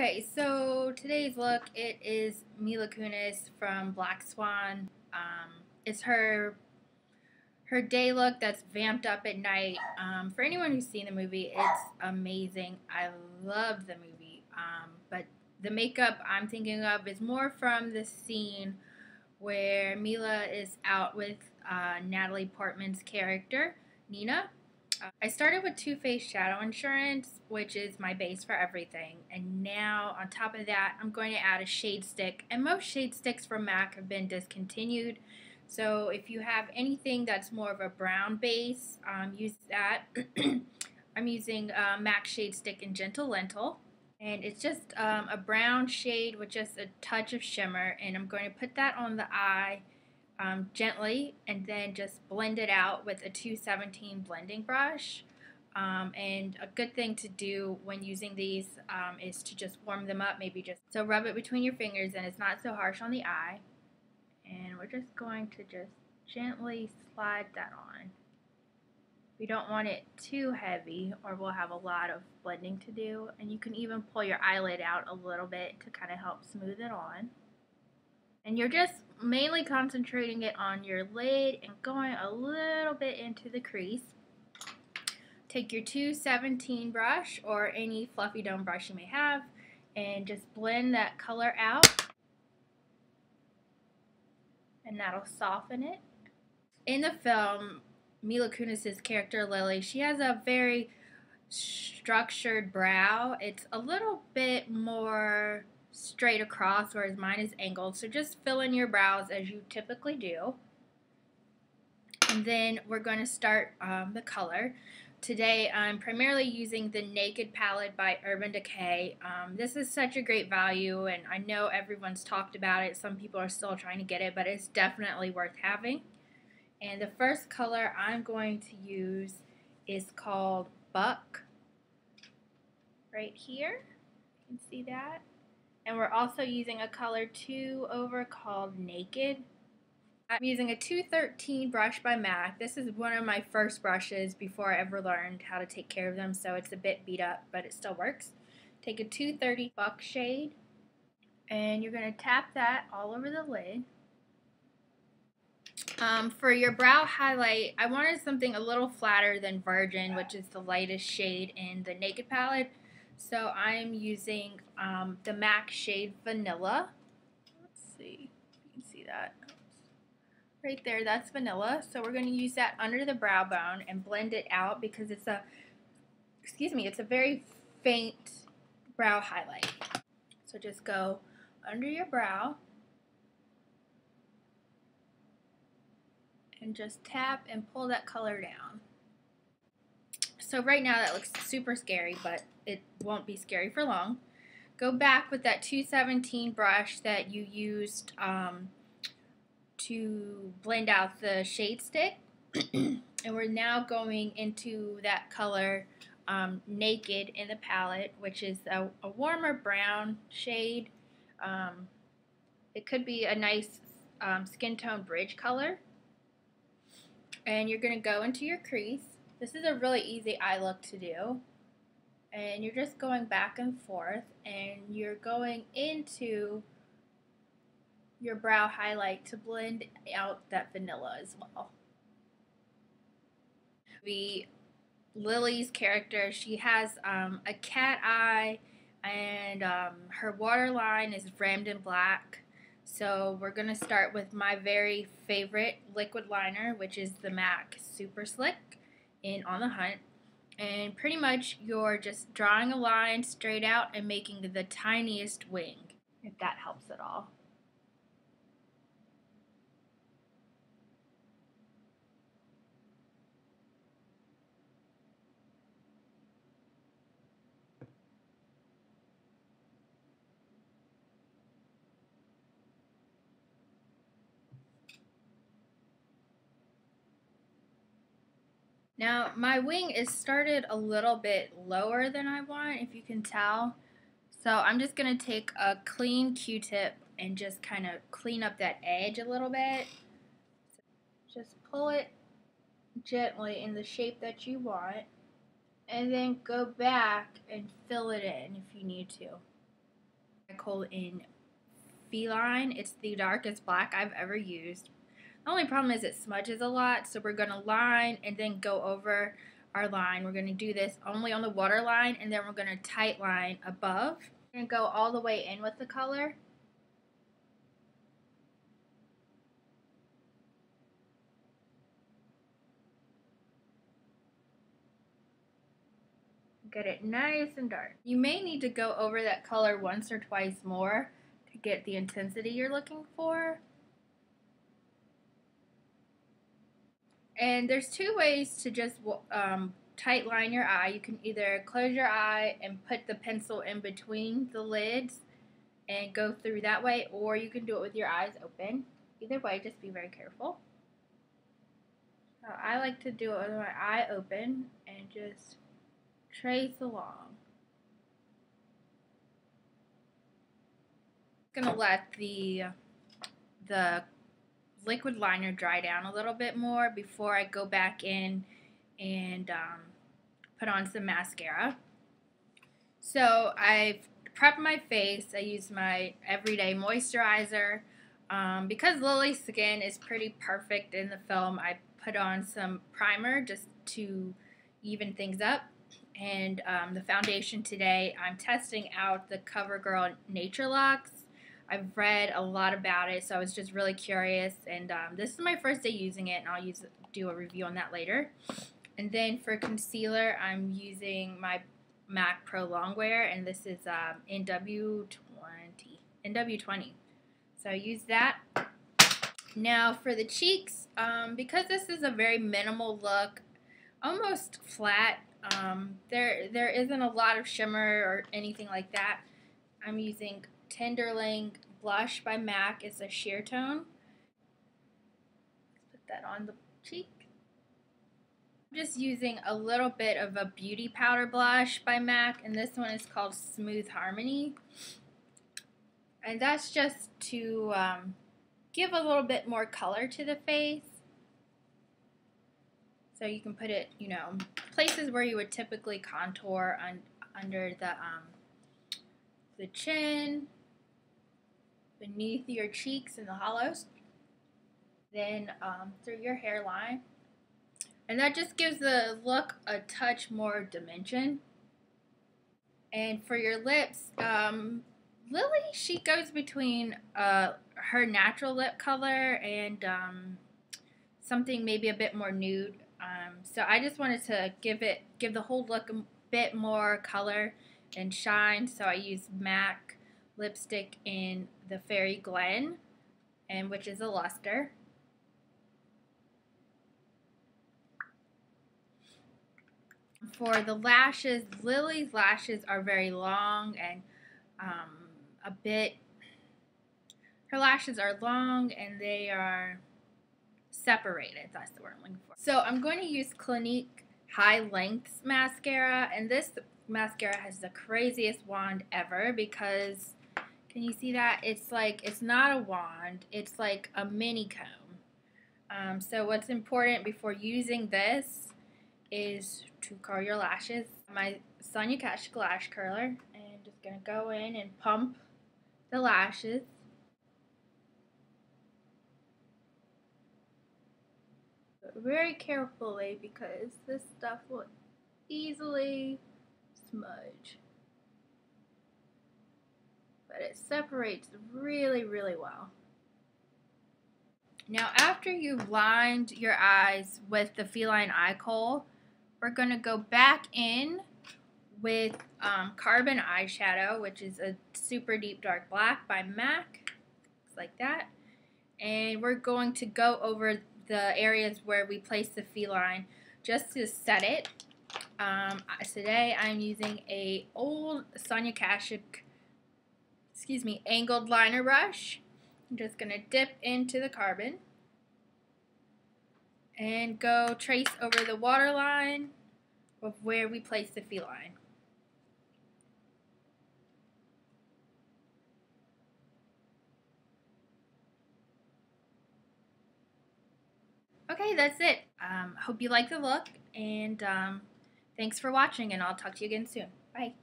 Okay, so today's look, it is Mila Kunis from Black Swan. It's her day look that's vamped up at night. For anyone who's seen the movie, it's amazing. I love the movie. But the makeup I'm thinking of is more from the scene where Mila is out with Natalie Portman's character, Nina. I started with Too Faced Shadow Insurance, which is my base for everything. And now, on top of that, I'm going to add a shade stick. And most shade sticks from MAC have been discontinued. So if you have anything that's more of a brown base, use that. I'm using MAC Shade Stick in Gentle Lentil. And it's just a brown shade with just a touch of shimmer. And I'm going to put that on the eye gently and then just blend it out with a 217 blending brush. And a good thing to do when using these is to just warm them up, maybe just so rub it between your fingers and it's not so harsh on the eye. And we're just going to just gently slide that on. We don't want it too heavy or we'll have a lot of blending to do. And you can even pull your eyelid out a little bit to kind of help smooth it on. And you're just mainly concentrating it on your lid and going a little bit into the crease. Take your 217 brush or any fluffy dome brush you may have and just blend that color out. And that'll soften it. In the film, Mila Kunis' character Lily, she has a very structured brow. It's a little bit more straight across, whereas mine is angled. So just fill in your brows as you typically do. And then we're going to start the color. Today I'm primarily using the Naked palette by Urban Decay. This is such a great value, and I know everyone's talked about it. Some people are still trying to get it, but it's definitely worth having. And the first color I'm going to use is called Buck. Right here. You can see that. And we're also using a color 2 over called Naked. I'm using a 213 brush by MAC. This is one of my first brushes before I ever learned how to take care of them, so it's a bit beat up, but it still works. Take a 230 Buck shade, and you're going to tap that all over the lid. For your brow highlight, I wanted something a little flatter than Virgin, which is the lightest shade in the Naked palette. So I'm using the MAC shade Vanilla. Let's see if you can see that. Right there, that's Vanilla. So we're going to use that under the brow bone and blend it out because it's a very faint brow highlight. So just go under your brow and just tap and pull that color down. So right now that looks super scary, but it won't be scary for long. Go back with that 217 brush that you used to blend out the shade stick. And we're now going into that color Naked in the palette, which is a warmer brown shade. It could be a nice skin tone bridge color. And you're going to go into your crease. This is a really easy eye look to do. And you're just going back and forth, and you're going into your brow highlight to blend out that vanilla as well. Lily's character, she has a cat eye, and her waterline is framed in black. So we're going to start with my very favorite liquid liner, which is the MAC Super Slick in On the Hunt. And pretty much you're just drawing a line straight out and making the tiniest wing, if that helps at all. Now, my wing is started a little bit lower than I want, if you can tell. So I'm just going to take a clean Q-tip and just kind of clean up that edge a little bit. Just pull it gently in the shape that you want, and then go back and fill it in if you need to. Eye Kohl in Feline. It's the darkest black I've ever used. The only problem is it smudges a lot, so we're going to line and then go over our line. We're going to do this only on the waterline, and then we're going to tight line above. We're going to go all the way in with the color. Get it nice and dark. You may need to go over that color once or twice more to get the intensity you're looking for. And there's two ways to just tight line your eye. You can either close your eye and put the pencil in between the lids and go through that way, or you can do it with your eyes open. Either way, just be very careful. So I like to do it with my eye open and just trace along. I'm gonna let the liquid liner dry down a little bit more before I go back in and put on some mascara. So I've prepped my face. I use my everyday moisturizer. Because Lily's skin is pretty perfect in the film, I put on some primer just to even things up. And the foundation today, I'm testing out the CoverGirl Nature Luxe. I've read a lot about it, so I was just really curious, and this is my first day using it, and I'll do a review on that later. And then for concealer, I'm using my MAC Pro Longwear, and this is NW20. So I use that. Now for the cheeks, because this is a very minimal look, almost flat, there isn't a lot of shimmer or anything like that. I'm using Tenderling blush by MAC. It's a sheer tone. Let's put that on the cheek. I'm just using a little bit of a beauty powder blush by MAC, and this one is called Smooth Harmony. And that's just to give a little bit more color to the face. So you can put it, you know, places where you would typically contour under the chin, beneath your cheeks and the hollows, then through your hairline. And that just gives the look a touch more dimension. And for your lips, Lily, she goes between her natural lip color and something maybe a bit more nude. So I just wanted to give the whole look a bit more color and shine. So I used MAC lipstick in the Faerie Glenn, and which is a luster. For the lashes, Lily's lashes are very long and her lashes are long and they are separated. That's the word I'm looking for. So I'm going to use Clinique High Lengths mascara, and this mascara has the craziest wand ever because, can you see that? It's like, it's not a wand, it's like a mini comb. So what's important before using this is to curl your lashes. My Sonia Kashuk lash curler, and just gonna go in and pump the lashes. Very carefully because this stuff will easily smudge. But it separates really, really well. Now after you've lined your eyes with the Feline Eye Kohl, we're going to go back in with Carbon eyeshadow, which is a super deep dark black by MAC. Looks like that. And we're going to go over the areas where we place the Feline just to set it. Today I'm using a old Sonia Kashuk, angled liner brush. I'm just going to dip into the Carbon and go trace over the waterline of where we place the Feline. Okay, that's it. Hope you like the look, and thanks for watching, and I'll talk to you again soon. Bye.